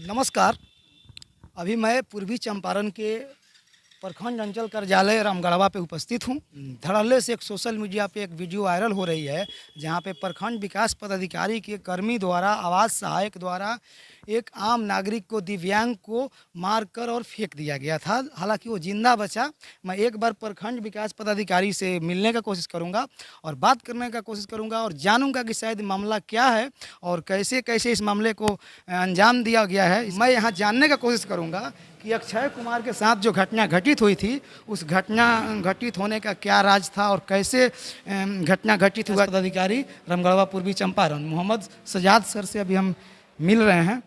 नमस्कार। अभी मैं पूर्वी चंपारण के प्रखंड अंचल कार्यालय रामगढ़वा पे उपस्थित हूँ। धड़ल्ले से एक सोशल मीडिया पे एक वीडियो वायरल हो रही है, जहाँ पे प्रखंड विकास पदाधिकारी के कर्मी द्वारा आवास सहायक द्वारा एक आम नागरिक को, दिव्यांग को मारकर और फेंक दिया गया था। हालांकि वो जिंदा बचा। मैं एक बार प्रखंड विकास पदाधिकारी से मिलने का कोशिश करूंगा और बात करने का कोशिश करूंगा और जानूंगा कि शायद मामला क्या है और कैसे कैसे इस मामले को अंजाम दिया गया है। मैं यहाँ जानने का कोशिश करूंगा कि अक्षय कुमार के साथ जो घटना घटित हुई थी, उस घटना घटित होने का क्या राज था और कैसे घटना घटित हुआ। पदाधिकारी रामगढ़वा पूर्वी चंपारण मोहम्मद सजाद सर से अभी हम मिल रहे हैं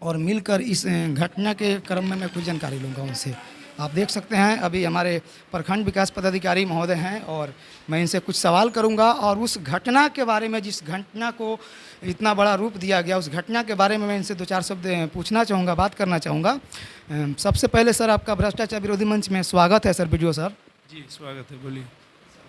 और मिलकर इस घटना के क्रम में मैं कुछ जानकारी लूँगा उनसे। आप देख सकते हैं अभी हमारे प्रखंड विकास पदाधिकारी महोदय हैं और मैं इनसे कुछ सवाल करूंगा और उस घटना के बारे में, जिस घटना को इतना बड़ा रूप दिया गया, उस घटना के बारे में मैं इनसे दो चार शब्द पूछना चाहूँगा, बात करना चाहूँगा। सबसे पहले सर, आपका भ्रष्टाचार विरोधी मंच में स्वागत है सर। वीडियो सर जी स्वागत है, बोलिए।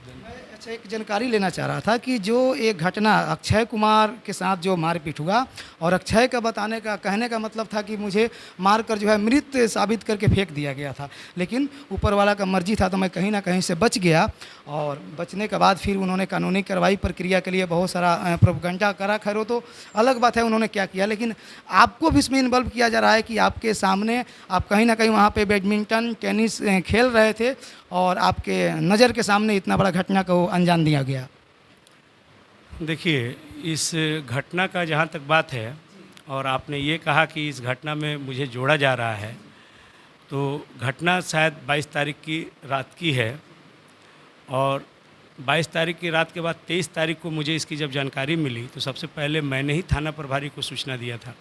मैं अच्छा एक जानकारी लेना चाह रहा था कि जो एक घटना अक्षय कुमार के साथ जो मारपीट हुआ और अक्षय का बताने का, कहने का मतलब था कि मुझे मारकर जो है मृत साबित करके फेंक दिया गया था, लेकिन ऊपर वाला का मर्जी था तो मैं कहीं ना कहीं से बच गया। और बचने के बाद फिर उन्होंने कानूनी कार्रवाई प्रक्रिया के लिए बहुत सारा प्रोपगंडा करा। खैर वो तो अलग बात है उन्होंने क्या किया, लेकिन आपको भी इसमें इन्वॉल्व किया जा रहा है कि आपके सामने आप कहीं ना कहीं वहाँ पे बैडमिंटन टेनिस खेल रहे थे और आपके नज़र के सामने इतना बड़ा घटना को अंजाम दिया गया। देखिए, इस घटना का जहाँ तक बात है और आपने ये कहा कि इस घटना में मुझे जोड़ा जा रहा है, तो घटना शायद 22 तारीख की रात की है और 22 तारीख की रात के बाद 23 तारीख को मुझे इसकी जब जानकारी मिली तो सबसे पहले मैंने ही थाना प्रभारी को सूचना दिया था।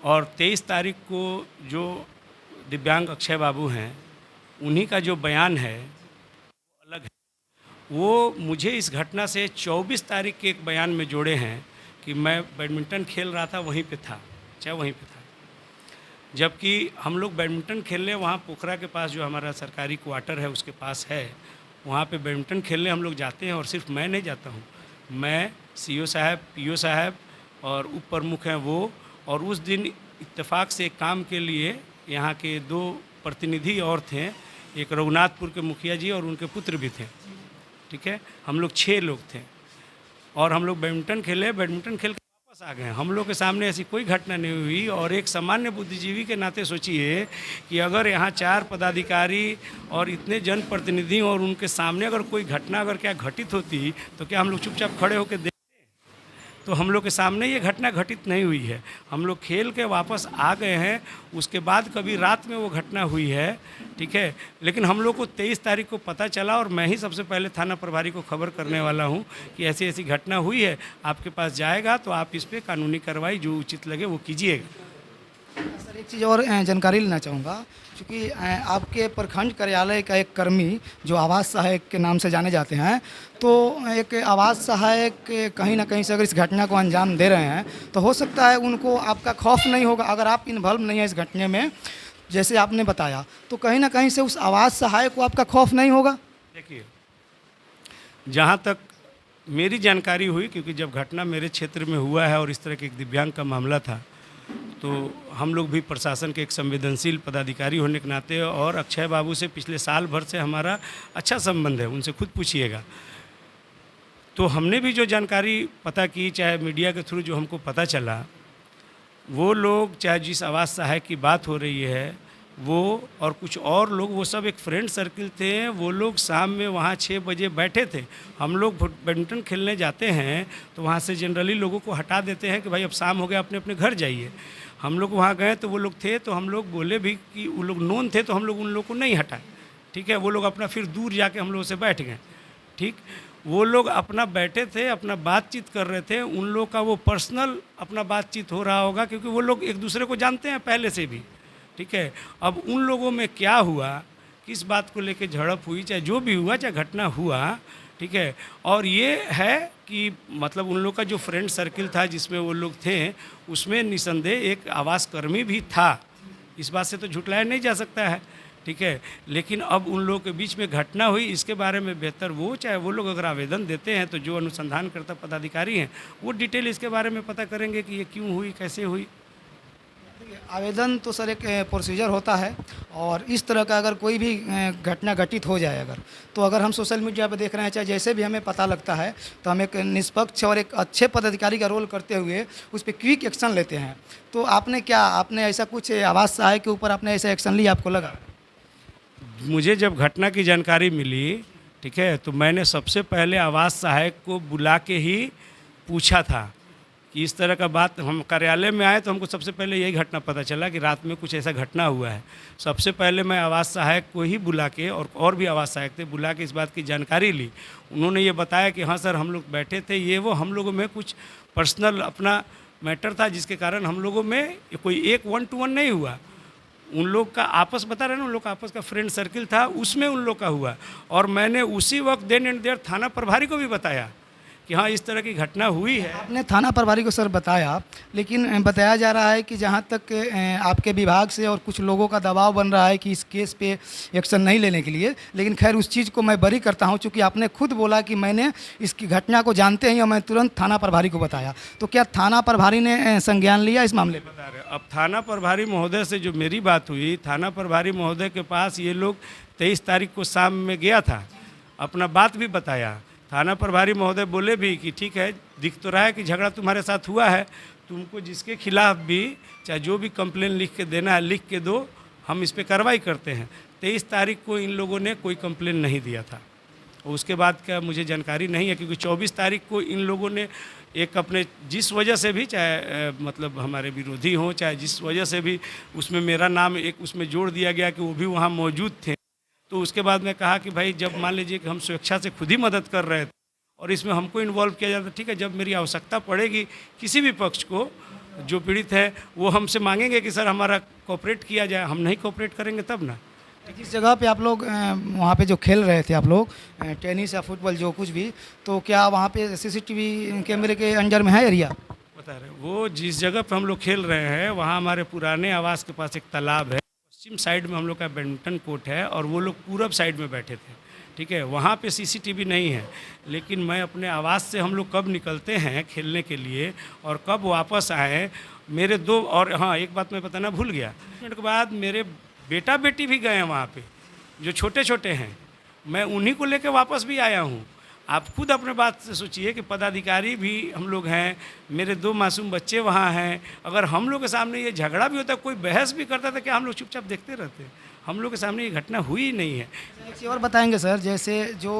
और 23 तारीख को जो दिव्यांग अक्षय बाबू हैं, उन्हीं का जो बयान है वो अलग है। वो मुझे इस घटना से 24 तारीख के एक बयान में जोड़े हैं कि मैं बैडमिंटन खेल रहा था, वहीं पे था, चाहे वहीं पे था। जबकि हम लोग बैडमिंटन खेलने वहाँ पोखरा के पास जो हमारा सरकारी क्वार्टर है उसके पास है, वहाँ पे बैडमिंटन खेलने हम लोग जाते हैं। और सिर्फ मैं नहीं जाता हूँ, मैं सीओ साहब, पीओ साहब और उप प्रमुख हैं वो। और उस दिन इत्तेफाक से काम के लिए यहाँ के 2 प्रतिनिधि और थे, एक रघुनाथपुर के मुखिया जी और उनके पुत्र भी थे। ठीक है, हम लोग 6 लोग थे और हम लोग बैडमिंटन खेले। बैडमिंटन खेल के वापस आ गए। हम लोग के सामने ऐसी कोई घटना नहीं हुई। और एक सामान्य बुद्धिजीवी के नाते सोचिए कि अगर यहाँ 4 पदाधिकारी और इतने जनप्रतिनिधि और उनके सामने अगर कोई घटना अगर क्या घटित होती तो क्या हम लोग चुपचाप खड़े होकर देखते? तो हम लोग के सामने ये घटना घटित नहीं हुई है। हम लोग खेल के वापस आ गए हैं। उसके बाद कभी रात में वो घटना हुई है, ठीक है। लेकिन हम लोग को 23 तारीख को पता चला और मैं ही सबसे पहले थाना प्रभारी को खबर करने वाला हूँ कि ऐसी ऐसी घटना हुई है, आपके पास जाएगा तो आप इस पर कानूनी कार्रवाई जो उचित लगे वो कीजिएगा। सर एक चीज़ और जानकारी लेना चाहूँगा, क्योंकि आपके प्रखंड कार्यालय का एक कर्मी जो आवास सहायक के नाम से जाने जाते हैं, तो एक आवास सहायक कहीं ना कहीं से अगर इस घटना को अंजाम दे रहे हैं तो हो सकता है उनको आपका खौफ नहीं होगा। अगर आप इन्वॉल्व नहीं है इस घटने में, जैसे आपने बताया, तो कहीं ना कहीं से उस आवास सहायक को आपका खौफ नहीं होगा। देखिए, जहाँ तक मेरी जानकारी हुई, क्योंकि जब घटना मेरे क्षेत्र में हुआ है और इस तरह के एक दिव्यांग का मामला था, तो हम लोग भी प्रशासन के एक संवेदनशील पदाधिकारी होने के नाते और अक्षय बाबू से पिछले साल भर से हमारा अच्छा संबंध है, उनसे खुद पूछिएगा। तो हमने भी जो जानकारी पता की, चाहे मीडिया के थ्रू जो हमको पता चला, वो लोग, चाहे जिस आवास सहायक की बात हो रही है, वो और कुछ और लोग, वो सब एक फ्रेंड सर्किल थे। वो लोग शाम में वहाँ 6 बजे बैठे थे। हम लोग बैडमिंटन खेलने जाते हैं तो वहाँ से जनरली लोगों को हटा देते हैं कि भाई अब शाम हो गया, अपने अपने घर जाइए। हम लोग वहाँ गए तो वो लोग थे, तो हम लोग बोले भी कि वो लोग नोन थे, तो हम लोग उन लोग को नहीं हटाए। ठीक है, वो लोग अपना फिर दूर जाके हम लोगों से बैठ गए। ठीक, वो लोग अपना बैठे थे, अपना बातचीत कर रहे थे। उन लोग का वो पर्सनल अपना बातचीत हो रहा होगा, क्योंकि वो लोग एक दूसरे को जानते हैं पहले से भी। ठीक है, अब उन लोगों में क्या हुआ, किस बात को लेके झड़प हुई, चाहे जो भी हुआ, चाहे घटना हुआ, ठीक है। और ये है कि मतलब उन लोग का जो फ्रेंड सर्किल था जिसमें वो लोग थे, उसमें निसंदेह एक आवास कर्मी भी था। इस बात से तो झुटलाया नहीं जा सकता है। ठीक है, लेकिन अब उन लोगों के बीच में घटना हुई, इसके बारे में बेहतर वो, चाहे वो लोग अगर आवेदन देते हैं तो जो अनुसंधानकर्ता पदाधिकारी हैं वो डिटेल इसके बारे में पता करेंगे कि ये क्यों हुई, कैसे हुई। आवेदन तो सर एक प्रोसीजर होता है, और इस तरह का अगर कोई भी घटना घटित हो जाए अगर, तो अगर हम सोशल मीडिया पर देख रहे हैं चाहे जैसे भी हमें पता लगता है, तो हम एक निष्पक्ष और एक अच्छे पदाधिकारी का रोल करते हुए उस पर क्विक एक्शन लेते हैं। तो आपने ऐसा कुछ आवास सहायक के ऊपर आपने ऐसा एक्शन लिया, आपको लगा? मुझे जब घटना की जानकारी मिली, ठीक है, तो मैंने सबसे पहले आवास सहायक को बुला के ही पूछा था कि इस तरह का बात। हम कार्यालय में आए तो हमको सबसे पहले यही घटना पता चला कि रात में कुछ ऐसा घटना हुआ है। सबसे पहले मैं आवास सहायक को ही बुला के, और भी आवास सहायक थे, बुला के इस बात की जानकारी ली। उन्होंने ये बताया कि हाँ सर, हम लोग बैठे थे, ये वो हम लोगों में कुछ पर्सनल अपना मैटर था, जिसके कारण हम लोगों में कोई एक 1-to-1 नहीं हुआ। उन लोग का आपस, बता रहे ना, उन लोग का आपस का फ्रेंड सर्किल था, उसमें उन लोग का हुआ। और मैंने उसी वक्त देन एंड देयर थाना प्रभारी को भी बताया कि हाँ इस तरह की घटना हुई है। आपने थाना प्रभारी को सर बताया, लेकिन बताया जा रहा है कि जहाँ तक आपके विभाग से और कुछ लोगों का दबाव बन रहा है कि इस केस पे एक्शन नहीं लेने के लिए, लेकिन खैर उस चीज़ को मैं बरी करता हूँ, चूँकि आपने खुद बोला कि मैंने इसकी घटना को जानते ही और मैं तुरंत थाना प्रभारी को बताया। तो क्या थाना प्रभारी ने संज्ञान लिया इस मामले पर? बता रहे, अब थाना प्रभारी महोदय से जो मेरी बात हुई, थाना प्रभारी महोदय के पास ये लोग 23 तारीख को शाम में गया था, अपना बात भी बताया। थाना प्रभारी महोदय बोले भी कि ठीक है, दिख तो रहा है कि झगड़ा तुम्हारे साथ हुआ है, तुमको जिसके खिलाफ भी चाहे जो भी कंप्लेन लिख के देना है लिख के दो, हम इस पे कार्रवाई करते हैं। 23 तारीख को इन लोगों ने कोई कंप्लेन नहीं दिया था, और उसके बाद का मुझे जानकारी नहीं है, क्योंकि 24 तारीख को इन लोगों ने एक अपने जिस वजह से भी, चाहे मतलब हमारे विरोधी हों, चाहे जिस वजह से भी, उसमें मेरा नाम एक उसमें जोड़ दिया गया कि वो भी वहाँ मौजूद थे। तो उसके बाद मैं कहा कि भाई जब मान लीजिए कि हम स्वेच्छा से खुद ही मदद कर रहे थे और इसमें हमको इन्वॉल्व किया जाता, ठीक है, जब मेरी आवश्यकता पड़ेगी किसी भी पक्ष को, जो पीड़ित है वो हमसे मांगेंगे कि सर हमारा कोऑपरेट किया जाए, हम नहीं कोऑपरेट करेंगे तब ना। जिस जगह पे आप लोग वहाँ पे जो खेल रहे थे आप लोग, टेनिस या फुटबॉल जो कुछ भी, तो क्या वहाँ पे सीसीटीवी कैमरे के अंडर में है एरिया? बता रहे, वो जिस जगह पे हम लोग खेल रहे हैं वहाँ हमारे पुराने आवास के पास एक तालाब है, पश्चिम साइड में हम लोग का बैडमिंटन कोर्ट है, और वो लोग पूरब साइड में बैठे थे, ठीक है, वहाँ पे सीसीटीवी नहीं है। लेकिन मैं अपने आवास से, हम लोग कब निकलते हैं खेलने के लिए और कब वापस आए, मेरे दो, और हाँ एक बात मैं बताना भूल गया, मिनट के बाद मेरे बेटा बेटी भी गए हैं वहाँ पे, जो छोटे छोटे हैं, मैं उन्हीं को लेकर वापस भी आया हूँ। आप खुद अपने बात से सोचिए कि पदाधिकारी भी हम लोग हैं, मेरे 2 मासूम बच्चे वहाँ हैं, अगर हम लोग के सामने ये झगड़ा भी होता, कोई बहस भी करता था, क्या हम लोग चुपचाप देखते रहते? हम लोग के सामने ये घटना हुई ही नहीं है। एक चीज़ और बताएंगे सर, जैसे जो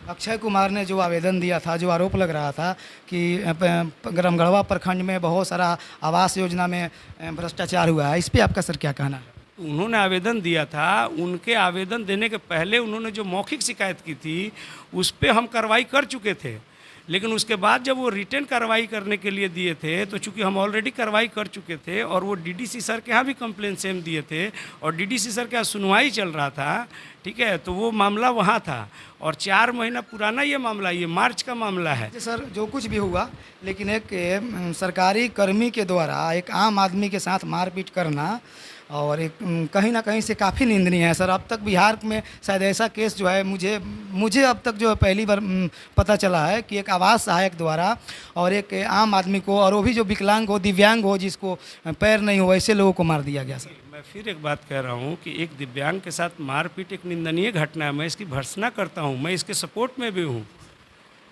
अक्षय कुमार ने जो आवेदन दिया था, जो आरोप लग रहा था कि रामगढ़वा प्रखंड में बहुत सारा आवास योजना में भ्रष्टाचार हुआ है, इस पर आपका सर क्या कहना है? उन्होंने आवेदन दिया था, उनके आवेदन देने के पहले उन्होंने जो मौखिक शिकायत की थी उस पर हम कार्रवाई कर चुके थे, लेकिन उसके बाद जब वो रिटर्न कार्रवाई करने के लिए दिए थे, तो चूंकि हम ऑलरेडी कार्रवाई कर चुके थे और वो डीडीसी सर के यहाँ भी कंप्लेन सेम दिए थे और डीडीसी सर के यहाँ सुनवाई चल रहा था, ठीक है, तो वो मामला वहाँ था और 4 महीना पुराना ये मामला, ये मार्च का मामला है। सर जो कुछ भी हुआ, लेकिन एक सरकारी कर्मी के द्वारा एक आम आदमी के साथ मारपीट करना और एक कहीं ना कहीं से काफ़ी निंदनीय है सर। अब तक बिहार में शायद ऐसा केस जो है मुझे अब तक जो है पहली बार पता चला है कि एक आवास सहायक द्वारा और एक आम आदमी को, और वो भी जो विकलांग हो, दिव्यांग हो, जिसको पैर नहीं हो, ऐसे लोगों को मार दिया गया सर। मैं फिर एक बात कह रहा हूँ कि एक दिव्यांग के साथ मारपीट एक निंदनीय घटना है, मैं इसकी भर्त्सना करता हूँ, मैं इसके सपोर्ट में भी हूँ।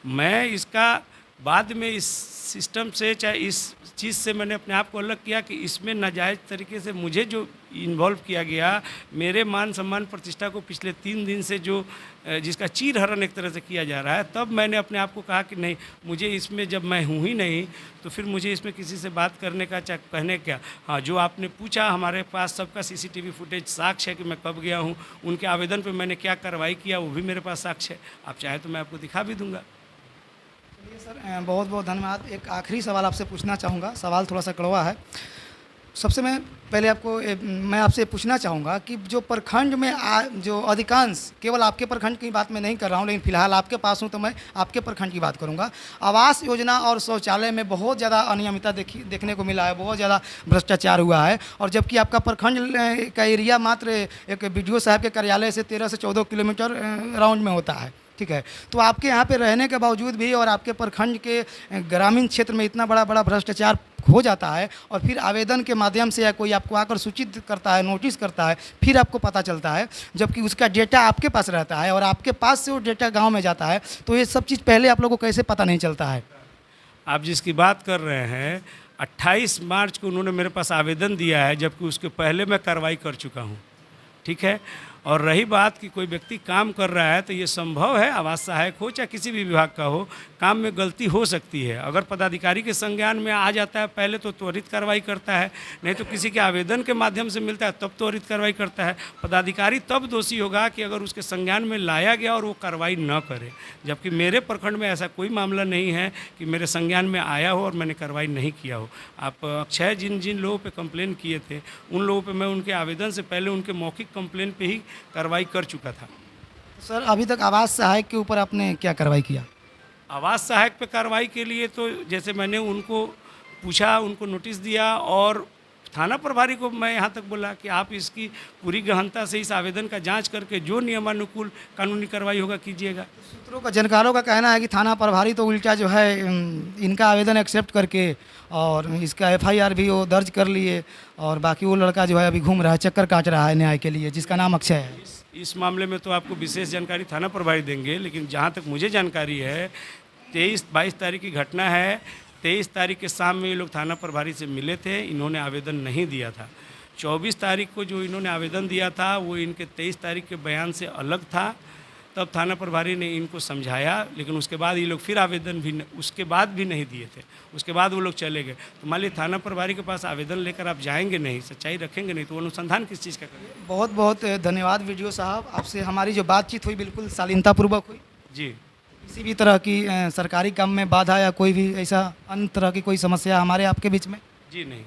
मैं इसका बाद में इस सिस्टम से, चाहे इस चीज़ से मैंने अपने आप को अलग किया कि इसमें नाजायज़ तरीके से मुझे जो इन्वॉल्व किया गया, मेरे मान सम्मान प्रतिष्ठा को पिछले 3 दिन से जो जिसका चीरहरण एक तरह से किया जा रहा है, तब मैंने अपने आप को कहा कि नहीं, मुझे इसमें, जब मैं हूँ ही नहीं तो फिर मुझे इसमें किसी से बात करने का, चाहे कहने क्या। हाँ, जो आपने पूछा, हमारे पास सबका सीसीटीवी फुटेज साक्ष्य है कि मैं कब गया हूँ, उनके आवेदन पर मैंने क्या कार्रवाई किया, वो भी मेरे पास साक्ष्य है। आप चाहे तो मैं आपको दिखा भी दूँगा। सर बहुत बहुत धन्यवाद। एक आखिरी सवाल आपसे पूछना चाहूँगा, सवाल थोड़ा सा कड़वा है। सबसे मैं आपसे पूछना चाहूँगा कि जो प्रखंड में जो अधिकांश, केवल आपके प्रखंड की बात मैं नहीं कर रहा हूँ, लेकिन फिलहाल आपके पास हूँ तो मैं आपके प्रखंड की बात करूँगा। आवास योजना और शौचालय में बहुत ज़्यादा अनियमितता देखने को मिला है, बहुत ज़्यादा भ्रष्टाचार हुआ है, और जबकि आपका प्रखंड का एरिया मात्र एक BDO साहब के कार्यालय से 13 से 14 किलोमीटर राउंड में होता है, ठीक है। तो आपके यहाँ पे रहने के बावजूद भी और आपके प्रखंड के ग्रामीण क्षेत्र में इतना बड़ा बड़ा भ्रष्टाचार हो जाता है और फिर आवेदन के माध्यम से या कोई आपको आकर सूचित करता है, नोटिस करता है, फिर आपको पता चलता है, जबकि उसका डेटा आपके पास रहता है और आपके पास से वो डेटा गांव में जाता है, तो ये सब चीज़ पहले आप लोगों को कैसे पता नहीं चलता है? आप जिसकी बात कर रहे हैं 28 मार्च को उन्होंने मेरे पास आवेदन दिया है, जबकि उसके पहले मैं कार्रवाई कर चुका हूँ। ठीक है। और रही बात कि कोई व्यक्ति काम कर रहा है तो ये संभव है, आवास सहायक हो चाहे किसी भी विभाग का हो, काम में गलती हो सकती है। अगर पदाधिकारी के संज्ञान में आ जाता है पहले तो त्वरित कार्रवाई करता है, नहीं तो किसी के आवेदन के माध्यम से मिलता है तब त्वरित कार्रवाई करता है। पदाधिकारी तब दोषी होगा कि अगर उसके संज्ञान में लाया गया और वो कार्रवाई न करे, जबकि मेरे प्रखंड में ऐसा कोई मामला नहीं है कि मेरे संज्ञान में आया हो और मैंने कार्रवाई नहीं किया हो। आप अक्षय जिन जिन लोगों पर कंप्लेन किए थे उन लोगों पर मैं उनके आवेदन से पहले उनके मौखिक कंप्लेन पर ही कार्रवाई कर चुका था। सर अभी तक आवास सहायक के ऊपर आपने क्या कार्रवाई किया? आवास सहायक पे कार्रवाई के लिए तो जैसे मैंने उनको पूछा, उनको नोटिस दिया और थाना प्रभारी को मैं यहाँ तक बोला कि आप इसकी पूरी गहनता से इस आवेदन का जांच करके जो नियमानुकूल कानूनी कार्रवाई होगा कीजिएगा। सूत्रों का, जानकारों का कहना है कि थाना प्रभारी तो उल्टा जो है इनका आवेदन एक्सेप्ट करके और इसका एफआईआर भी वो दर्ज कर लिए और बाकी वो लड़का जो है अभी घूम रहा है, चक्कर काट रहा है न्याय के लिए, जिसका नाम अक्षय है। इस मामले में तो आपको विशेष जानकारी थाना प्रभारी देंगे, लेकिन जहाँ तक मुझे जानकारी है 23-22 तारीख की घटना है। 23 तारीख के शाम में ये लोग थाना प्रभारी से मिले थे, इन्होंने आवेदन नहीं दिया था। 24 तारीख को जो इन्होंने आवेदन दिया था वो इनके 23 तारीख के बयान से अलग था। तब थाना प्रभारी ने इनको समझाया, लेकिन उसके बाद ये लोग फिर आवेदन भी उसके बाद भी नहीं दिए थे। उसके बाद वो लोग चले गए। तो मान लीजिए थाना प्रभारी के पास आवेदन लेकर आप जाएंगे नहीं, सच्चाई रखेंगे नहीं, तो अनुसंधान किस चीज़ का करेंगे? बहुत बहुत धन्यवाद वीडियो साहब, आपसे हमारी जो बातचीत हुई बिल्कुल शालीनतापूर्वक हुई जी। किसी भी तरह की सरकारी काम में बाधा या कोई भी ऐसा अन्य तरह की कोई समस्या हमारे आपके बीच में? जी नहीं।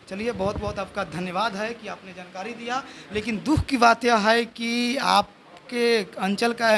चलिए, बहुत बहुत आपका धन्यवाद है कि आपने जानकारी दिया। लेकिन दुख की बात यह है कि आपके अंचल का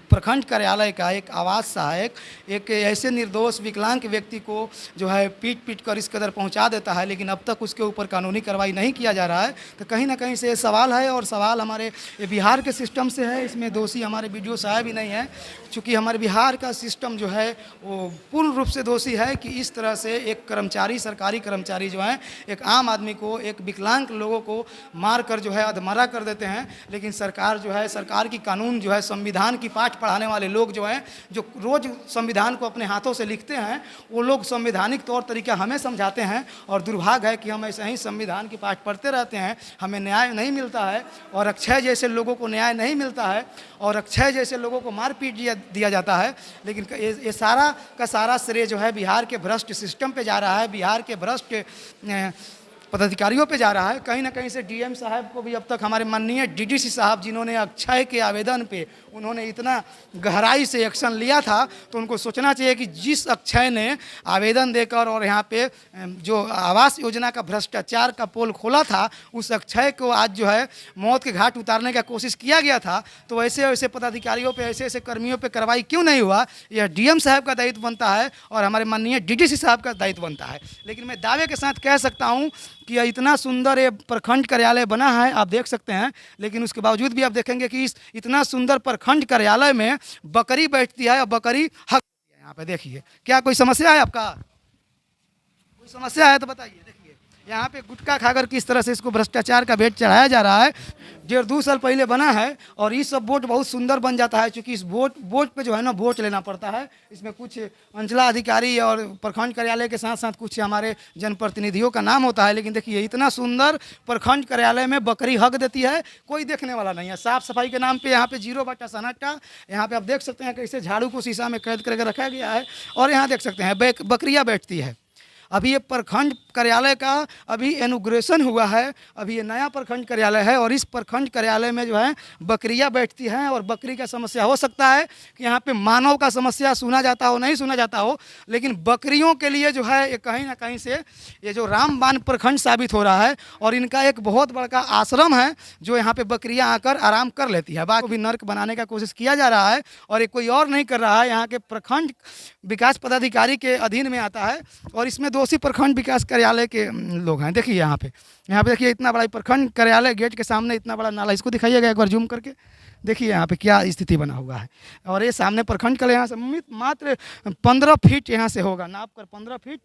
प्रखंड कार्यालय का एक आवास सहायक एक ऐसे निर्दोष विकलांग व्यक्ति को जो है पीट कर इस कदर पहुंचा देता है, लेकिन अब तक उसके ऊपर कानूनी कार्रवाई नहीं किया जा रहा है। तो कहीं ना कहीं से ये सवाल है और सवाल हमारे ये बिहार के सिस्टम से है। इसमें दोषी हमारे बीडीओ साहब ही नहीं है, चूँकि हमारे बिहार का सिस्टम जो है वो पूर्ण रूप से दोषी है कि इस तरह से एक कर्मचारी, सरकारी कर्मचारी जो है एक आम आदमी को, एक विकलांग लोगों को मार कर जो है अधमरा कर देते हैं। लेकिन सरकार जो है, सरकार की कानून जो है, संविधान की पाठ पढ़ाने वाले लोग जो हैं, जो रोज़ संविधान को अपने हाथों से लिखते हैं, वो लोग संवैधानिक तौर तरीका हमें समझाते हैं। और दुर्भाग्य है कि हम ऐसे ही संविधान की पाठ पढ़ते रहते हैं, हमें न्याय नहीं मिलता है और अक्षय जैसे लोगों को न्याय नहीं मिलता है और अक्षय जैसे लोगों को मारपीट दिया जाता है। लेकिन ये सारा का सारा श्रेय जो है बिहार के भ्रष्ट सिस्टम पे जा रहा है, बिहार के भ्रष्ट पदाधिकारियों पे जा रहा है। कहीं ना कहीं से डीएम साहब को भी अब तक हमारे माननीय डीडीसी साहब, जिन्होंने अक्षय के आवेदन पे उन्होंने इतना गहराई से एक्शन लिया था, तो उनको सोचना चाहिए कि जिस अक्षय ने आवेदन देकर और यहाँ पे जो आवास योजना का भ्रष्टाचार का पोल खोला था, उस अक्षय को आज जो है मौत के घाट उतारने का कोशिश किया गया था, तो ऐसे ऐसे पदाधिकारियों पे, ऐसे ऐसे कर्मियों पे कार्रवाई क्यों नहीं हुआ? यह डीएम साहब का दायित्व बनता है और हमारे माननीय डीडीसी साहब का दायित्व बनता है। लेकिन मैं दावे के साथ कह सकता हूँ कि यह इतना सुंदर ये प्रखंड कार्यालय बना है, आप देख सकते हैं, लेकिन उसके बावजूद भी आप देखेंगे कि इस इतना सुंदर प्रखंड कार्यालय में बकरी बैठती है और बकरी हक है। यहाँ पे देखिए, क्या कोई समस्या है आपका? कोई समस्या है तो बताइए। देखिए यहाँ पे गुटखा खाकर किस तरह से इसको भ्रष्टाचार का भेंट चढ़ाया जा रहा है। 1.5-2 साल पहले बना है और ये सब बोट बहुत सुंदर बन जाता है, क्योंकि इस बोट पे जो है ना वोट लेना पड़ता है। इसमें कुछ अंचलाधिकारी और प्रखंड कार्यालय के साथ साथ कुछ हमारे जनप्रतिनिधियों का नाम होता है। लेकिन देखिए इतना सुंदर प्रखंड कार्यालय में बकरी हक देती है, कोई देखने वाला नहीं है। साफ सफाई के नाम पे यहाँ पे 0 बटा सन्नाटा। यहाँ पे आप देख सकते हैं कैसे झाड़ू को शीशा में कैद करके रखा गया है और यहाँ देख सकते हैं बकरियाँ बैठती है। अभी ये प्रखंड कार्यालय का अभी इनॉग्रेशन हुआ है, अभी ये नया प्रखंड कार्यालय है और इस प्रखंड कार्यालय में जो है बकरियां बैठती हैं और बकरी का समस्या हो सकता है कि यहाँ पे मानव का समस्या सुना जाता हो, नहीं सुना जाता हो, लेकिन बकरियों के लिए जो है ये कहीं ना कहीं से ये जो रामबाण प्रखंड साबित हो रहा है। और इनका एक बहुत बड़ा आश्रम है जो यहाँ पे बकरियाँ आकर आराम कर लेती है। बाकी भी नर्क बनाने का कोशिश किया जा रहा है और ये कोई और नहीं कर रहा है, यहाँ के प्रखंड विकास पदाधिकारी के अधीन में आता है और इसमें दोषी प्रखंड विकास कार्यालय के लोग हैं। देखिए यहाँ पे देखिए इतना बड़ा प्रखंड कार्यालय गेट के सामने इतना बड़ा नाला, इसको दिखाइएगा एक बार जूम करके। देखिए यहाँ पे क्या स्थिति बना हुआ है। और ये सामने प्रखंड कार्यालय यहाँ से मात्र 15 फीट यहाँ से होगा, नाप कर 15 फीट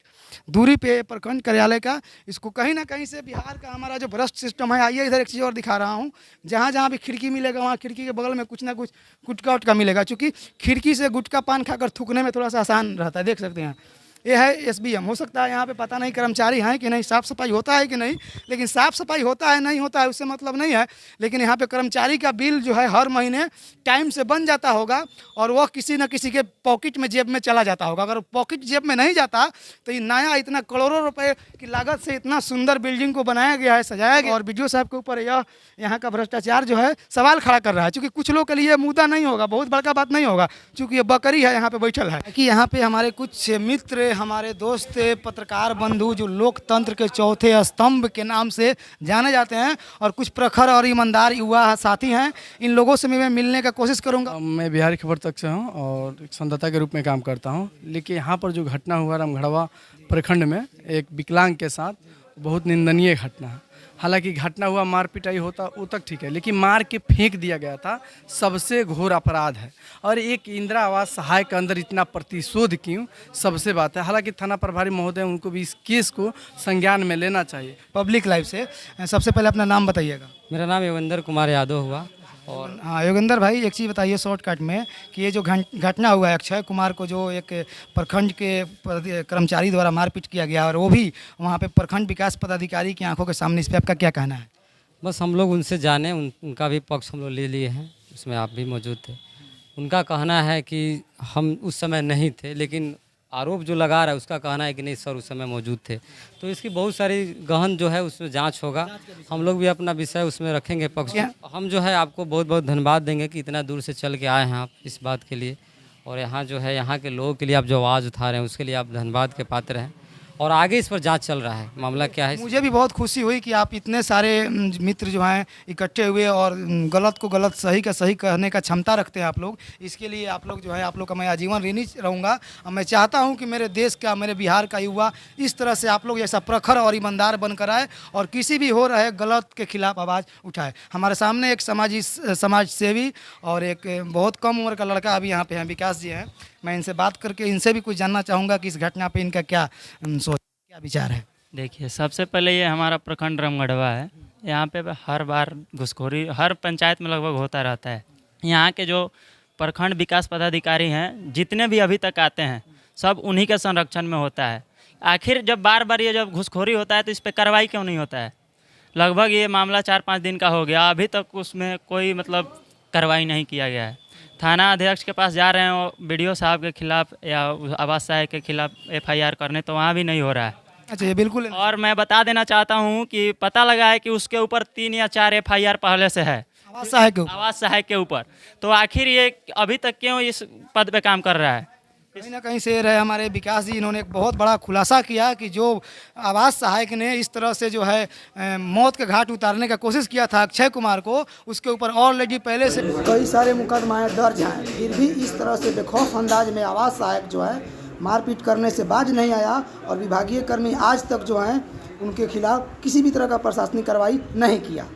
दूरी पे प्रखंड कार्यालय का। इसको कहीं ना कहीं से बिहार का हमारा जो भ्रष्ट सिस्टम है, आइए इधर एक चीज़ और दिखा रहा हूँ। जहाँ जहाँ भी खिड़की मिलेगा वहाँ खिड़की के बगल में कुछ ना कुछ गुटखा उटका मिलेगा, चूँकि खिड़की से गुटखा पान खाकर थूकने में थोड़ा सा आसान रहता है। देख सकते हैं ये है एसबीएम। हो सकता है यहाँ पे पता नहीं कर्मचारी हैं कि नहीं, साफ़ सफाई होता है कि नहीं, लेकिन साफ़ सफाई होता है नहीं होता है उससे मतलब नहीं है। लेकिन यहाँ पे कर्मचारी का बिल जो है हर महीने टाइम से बन जाता होगा और वह किसी न किसी के पॉकेट में जेब में चला जाता होगा। अगर पॉकेट जेब में नहीं जाता तो ये नया इतना करोड़ों रुपए की लागत से इतना सुंदर बिल्डिंग को बनाया गया है, सजाया गया। और बीडीओ साहब के ऊपर यह यहाँ का भ्रष्टाचार जो है सवाल खड़ा कर रहा है, चूँकि कुछ लोग के लिए मुद्दा नहीं होगा, बहुत बड़का बात नहीं होगा, चूँकि ये बकरी है यहाँ पे बैठल है। कि यहाँ पे हमारे कुछ मित्र, हमारे दोस्त, पत्रकार बंधु जो लोकतंत्र के चौथे स्तंभ के नाम से जाने जाते हैं और कुछ प्रखर और ईमानदार युवा साथी हैं, इन लोगों से मैं मिलने का कोशिश करूंगा। मैं बिहारी खबर तक से हूं और एक संवाददाता के रूप में काम करता हूं। लेकिन यहाँ पर जो घटना हुआ रामगढ़वा प्रखंड में एक विकलांग के साथ, बहुत निंदनीय घटना है। हालांकि घटना हुआ, मार पिटाई होता वो तक ठीक है, लेकिन मार के फेंक दिया गया था, सबसे घोर अपराध है। और एक इंदिरा आवास सहायक के अंदर इतना प्रतिशोध क्यों, सबसे बात है। हालांकि थाना प्रभारी महोदय उनको भी इस केस को संज्ञान में लेना चाहिए। पब्लिक लाइव से सबसे पहले अपना नाम बताइएगा। मेरा नाम योगेंद्र कुमार यादव हुआ। और हाँ योगेंद्र भाई, एक चीज़ बताइए शॉर्टकट में कि ये जो घटना हुआ है, अक्षय कुमार को जो एक प्रखंड के कर्मचारी द्वारा मारपीट किया गया और वो भी वहाँ पे प्रखंड विकास पदाधिकारी की आंखों के सामने, इस पर आपका क्या कहना है? बस हम लोग उनसे जाने, उनका भी पक्ष हम लोग ले लिए हैं, उसमें आप भी मौजूद थे। उनका कहना है कि हम उस समय नहीं थे, लेकिन आरोप जो लगा रहा है उसका कहना है कि नहीं सर उस समय मौजूद थे। तो इसकी बहुत सारी गहन जो है उसमें जांच होगा, हम लोग भी अपना विषय उसमें रखेंगे पक्ष। हम जो है आपको बहुत बहुत धन्यवाद देंगे कि इतना दूर से चल के आए हैं आप इस बात के लिए, और यहाँ जो है यहाँ के लोगों के लिए आप जो आवाज़ उठा रहे हैं उसके लिए आप धन्यवाद के पात्र हैं। और आगे इस पर जांच चल रहा है, मामला क्या है। मुझे भी बहुत खुशी हुई कि आप इतने सारे मित्र जो हैं इकट्ठे हुए और गलत को गलत, सही का सही कहने का क्षमता रखते हैं आप लोग। इसके लिए आप लोग जो है, आप लोग का मैं आजीवन ऋणी रहूँगा। और मैं चाहता हूँ कि मेरे देश का, मेरे बिहार का युवा इस तरह से आप लोग जैसा प्रखर और ईमानदार बनकर आए और किसी भी हो रहे गलत के खिलाफ आवाज़ उठाए। हमारे सामने एक समाज सेवी और एक बहुत कम उम्र का लड़का अभी यहाँ पे हैं, विकास जी हैं। मैं इनसे बात करके इनसे भी कुछ जानना चाहूँगा कि इस घटना पे इनका क्या सोच, क्या विचार है। देखिए, सबसे पहले ये हमारा प्रखंड रामगढ़वा है। यहाँ पे हर बार घुसखोरी हर पंचायत में लगभग होता रहता है। यहाँ के जो प्रखंड विकास पदाधिकारी हैं, जितने भी अभी तक आते हैं, सब उन्हीं के संरक्षण में होता है। आखिर जब बार बार ये जब घुसखोरी होता है तो इस पर कार्रवाई क्यों नहीं होता है? लगभग ये मामला 4-5 दिन का हो गया, अभी तक उसमें कोई मतलब कार्रवाई नहीं किया गया है। थाना अध्यक्ष के पास जा रहे हैं बीडीओ साहब के खिलाफ या आवास सहायक के खिलाफ एफआईआर करने, तो वहाँ भी नहीं हो रहा है। अच्छा, ये बिल्कुल। और मैं बता देना चाहता हूँ कि पता लगा है कि उसके ऊपर 3 या 4 एफआईआर पहले से है आवास सहायक के ऊपर। तो आखिर ये अभी तक क्यों इस पद पे काम कर रहा है? कहीं ना कहीं से रहे हमारे विकास जी, इन्होंने एक बहुत बड़ा खुलासा किया कि जो आवास सहायक ने इस तरह से जो है मौत के घाट उतारने का कोशिश किया था अक्षय कुमार को, उसके ऊपर ऑलरेडी पहले से कई सारे मुकदमाएं दर्ज हैं, फिर भी इस तरह से बेखौफ अंदाज में आवास सहायक जो है मारपीट करने से बाज नहीं आया। और विभागीय कर्मी आज तक जो हैं उनके खिलाफ किसी भी तरह का प्रशासनिक कार्रवाई नहीं किया।